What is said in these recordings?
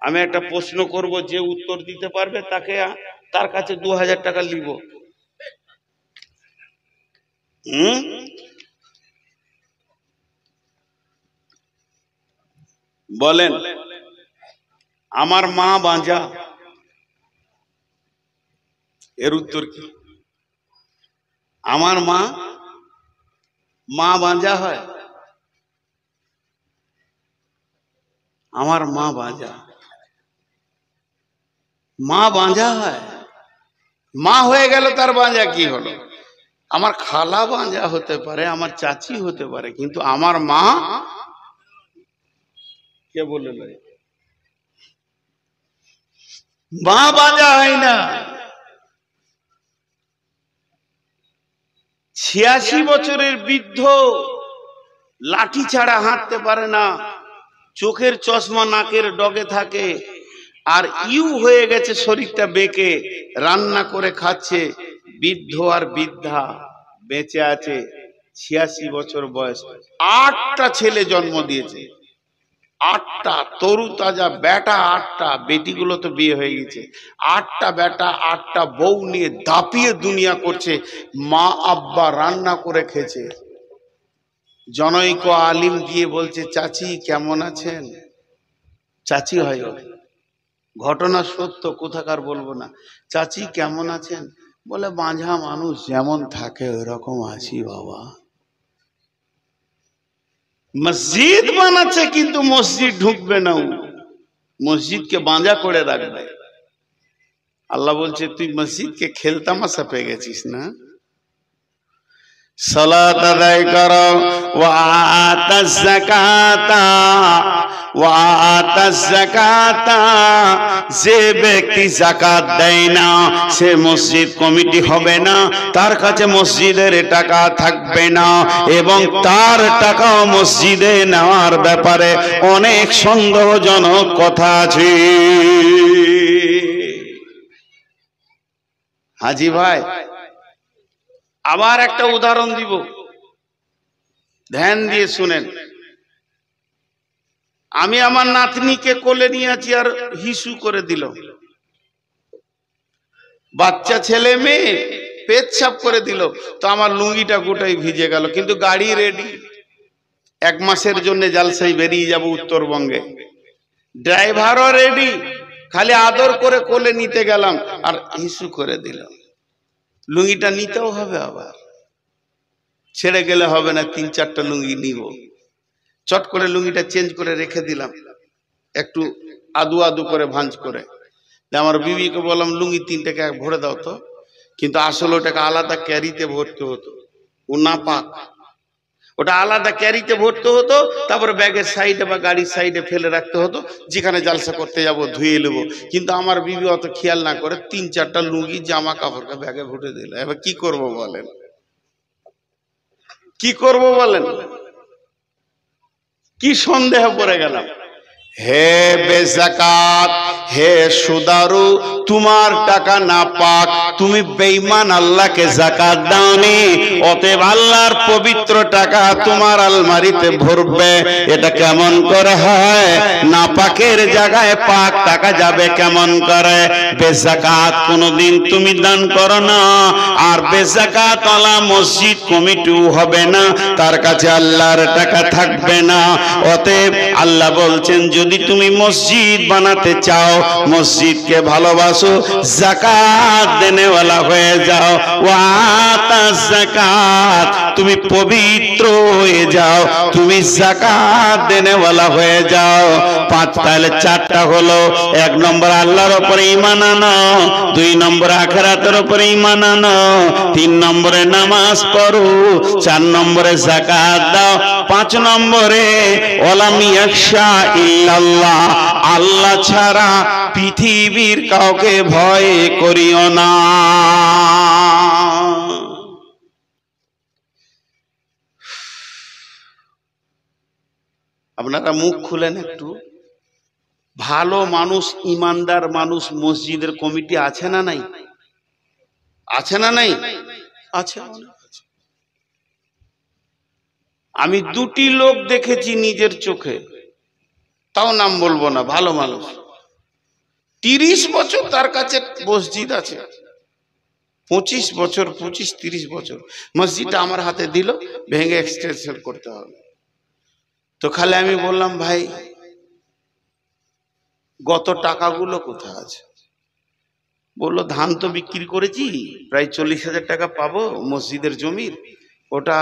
আমি একটা প্রশ্ন করব, যে উত্তর দিতে পারবে তাকে তার কাছে 2000 টাকা নিব। বলেন, আমার মা বাঁজা, এর উত্তর কি? আমার মা বাঁজা হয়? আমার মা বাঁজা, মা বাঁজা হয়? মা হয়ে গেল, তার বাঁজা কি হলো? আমার খালা বাঁজা হতে পারে, আমার চাচি হতে পারে, কিন্তু আমার মা কে বলে? মা বাঁজা হয় না। 86 বছরের বৃদ্ধ লাঠি ছাড়া হাঁটতে পারে না, চোখের চশমা নাকের ডগে থাকে, আর ইউ হয়ে গেছে, শরীরটা বেঁকে, রান্না করে খাচ্ছে। বৃদ্ধ আর বৃদ্ধা বেঁচে আছে, 86 বছর বয়স, 8টা ছেলে জন্ম দিয়েছে। 8টা তরু তাজা বেটা, 8টা বেটিগুলো তো বিয়ে হয়ে গেছে। 8টা বেটা, 8টা বউ নিয়ে দাপিয়ে দুনিয়া করছে। মা আব্বা রান্না করে খেয়েছে। জনৈক আলিম গিয়ে বলছে, চাচি কেমন আছেন? চাচি হয়, ঘটনা সত্য, কোথাকার বলবো না। চাচি কেমন আছেন? বলে, বাঁঝা মানুষ যেমন থাকে ওরকম আছি বাবা। মসজিদ বানাচ্ছে, কিন্তু মসজিদ ঢুকবে না, মসজিদকে বাঁধা করে রাখবে। আল্লাহ বলছে, তুই মসজিদকে খেলতামাশা পেয়ে গেছিস না? সালাত আদায় করো, ওয়া আতাজ যাকাতা, ওয়া আতাজ যাকাতা। যে ব্যক্তি যাকাত দেয় না, সে মসজিদ কমিটি হবে না, তার কাছে মসজিদের টাকা থাকবে না, এবং তার টাকাও মসজিদে নেওয়ার ব্যাপারে অনেক সন্দেহজনক কথা আছে। হাজি ভাই, আবার একটা উদাহরণ দিব, ধ্যান দিয়ে শুনেন। আমি আমার নাতনিকে কোলে নিয়ে আছি, আর হিসু করে দিল। বাচ্চা ছেলে মেয়ে পেচ্ছাপ করে দিল, তো আমার লুঙ্গিটা গোটাই ভিজে গেল, কিন্তু গাড়ি রেডি, 1 মাসের জন্য জালসাই বেরিয়ে যাব উত্তরবঙ্গে। ড্রাইভারও রেডি, খালি আদর করে কোলে নিতে গেলাম, আর হিসু করে দিল। লুঙ্গিটা নিতেও হবে, আবার ছেড়ে গেলে হবে না, 3-4টা লুঙ্গি নিব। চট করে লুঙ্গিটা চেঞ্জ করে রেখে দিলাম, একটু আদু আদু করে ভাঁজ করে। আমার বিবিকে বললাম, লুঙ্গি 3 টাকা ভরে দাও তো, কিন্তু আসলে ওটাকে আলাদা ক্যারিতে ভরতে হতো, ও না পাক, ওটা আলাদা ক্যারিতে ভরতে হতো, তারপরে ব্যাগের সাইডে বা গাড়ির সাইডে ফেলে রাখতে হতো, যেখানে জালসা করতে যাব ধুয়ে নেবো। কিন্তু আমার বিবি অত খেয়াল না করে 3-4টা লুঙ্গি জামা কাপড়কে ব্যাগে ভরে দিল। এবার কি করব বলেন, কি করব বলেন? কি সন্দেহ পড়ে গেলাম। হে বেযাকাত, হে সুদারু, তোমার টাকা না পাক, তুমি বেঈমান, আল্লাহকে যাকাত দাওনি, অতএব আল্লাহর পবিত্র টাকা তোমার আলমারিতে ভরবে। এটা কেমন করে হয়? না পাকের জায়গায় পাক টাকা যাবে কেমন করে? বেযাকাত কোনদিন তুমি দান করো না, আর বেযাকাত ওয়ালা মসজিদ কমিটিও হবে না, তার কাছে আল্লাহর টাকা থাকবে না। অতএব আল্লাহ বলছেন, যদি তুমি মসজিদ বানাতে চাও, মসজিদকে ভালোবাসো, যাকাত দেনেওয়ালা হয়ে যাও, ওয়াতাজ যাকাত, তুমি পবিত্র হয়ে যাও, তুমি যাকাত দেনেওয়ালা হয়ে যাও। 5 তাহলে 4টা হলো। 1 নম্বর আল্লাহর উপরে ঈমান আনো, 2 নম্বর আখিরাতের উপরে ঈমান আনো, 3 নম্বরে নামাজ পড়ো, 4 নম্বরে যাকাত দাও, 5 নম্বরে ওয়ালাম ইয়াখশা ইল্লাল্লাহ, আল্লাহ ছাড়া পৃথিবীর কাউকে ভয় করিও না। আপনারা মুখ খুলেন একটু। ভালো মানুষ, ইমানদার মানুষ মসজিদের কমিটি আছে না নাই? আছে না নাই? আছে। আমি 2টি লোক দেখেছি নিজের চোখে, তাও নাম বলবো না, ভালো মানুষ। 30 বছর তার কাছে মসজিদ আছে, 25 বছর, 25-30 বছর মসজিদটা আমার হাতে দিল, ভেঙে এক্সটেনশন করতে হবে। তো খালি আমি বললাম, ভাই গত টাকাগুলো কোথায় আছে? বললো, ধান তো বিক্রি করেছি, প্রায় 40,000 টাকা পাবো মসজিদের জমির, ওটা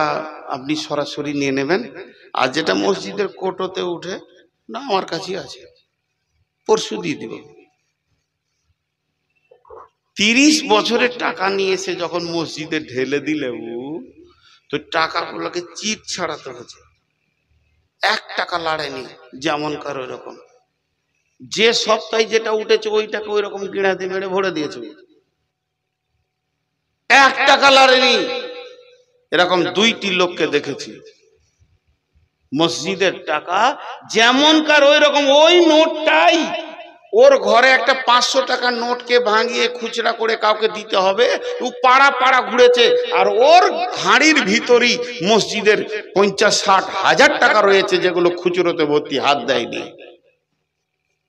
আপনি সরাসরি নিয়ে নেবেন। আর যেটা মসজিদের কোটোতে উঠে না, আমার কাছে আছে, পরশু দিয়ে দেব। 30 বছরের টাকা নিয়ে এসে যখন মসজিদে ঢেলে দিলে, তো টাকাগুলোকে চিট ছাড়াতে হচ্ছে, 1 টাকা লাড়েনি, যেমন কার ওই রকম। যে সপ্তাহে যেটা উঠেছে ওইটাকে ওই রকম গিড়াতে মেরে ভরে দিয়েছে, 1 টাকা লাড়েনি। এরকম 2টি লোককে দেখেছি, মসজিদের টাকা যেমন কার ওই রকম, ওই নোটটাই ওর ঘরে একটা 500 টাকার নোটকে ভাঙিয়ে খুচরা করে কাউকে দিতে হবে, ও পাড়া পাড়া ঘুরেছে, আর ওর হাঁড়ির ভিতরই মসজিদের 50-60 হাজার টাকা রয়েছে, যেগুলো খুচরোতে ভর্তি, হাত দেয়নি।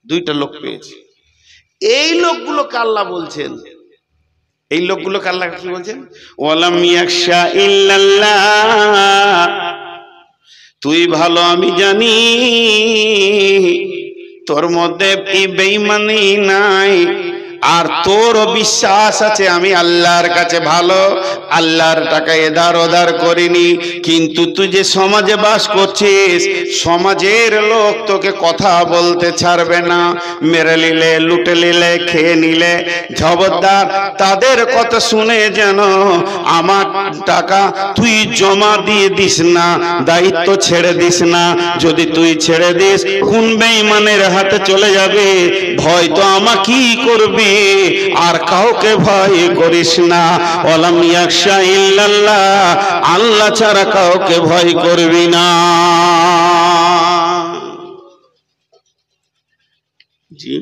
2টা লোক পেয়েছে। এই লোকগুলোকে আল্লাহ বলছেন, এই লোকগুলোকে আল্লাহ কি বলছেন? ওয়ালাম ইয়াখশা ইল্লাল্লাহ, তুই ভালো আমি জানি তোর মধ্যে বেঈমানি নাই, আর তোর বিশ্বাস আছে আমি আল্লাহর কাছে ভালো, আল্লাহর টাকা এধার ওধার করিনি। কিন্তু তুই যে সমাজে বাস করছিস, সমাজের লোক তোকে কথা বলতে ছাড়বে না, মেরে নিলে, লুটে নিলে, খেয়ে নিলে, খবরদার তাদের কথা শুনে যেন আমার টাকা তুই জমা দিয়ে দিস না, দায়িত্ব ছেড়ে দিস না। যদি তুই ছেড়ে দিস, কোন বেঈমানের হাতে চলে যাবে, ভয় তো আমাকেই করবি, আর কাউকে ভয় করিস না। ওয়ালাম ইয়াখশা ইল্লাল্লাহ, আল্লাহ ছাড়া কাউকে ভয় করবি না। জি।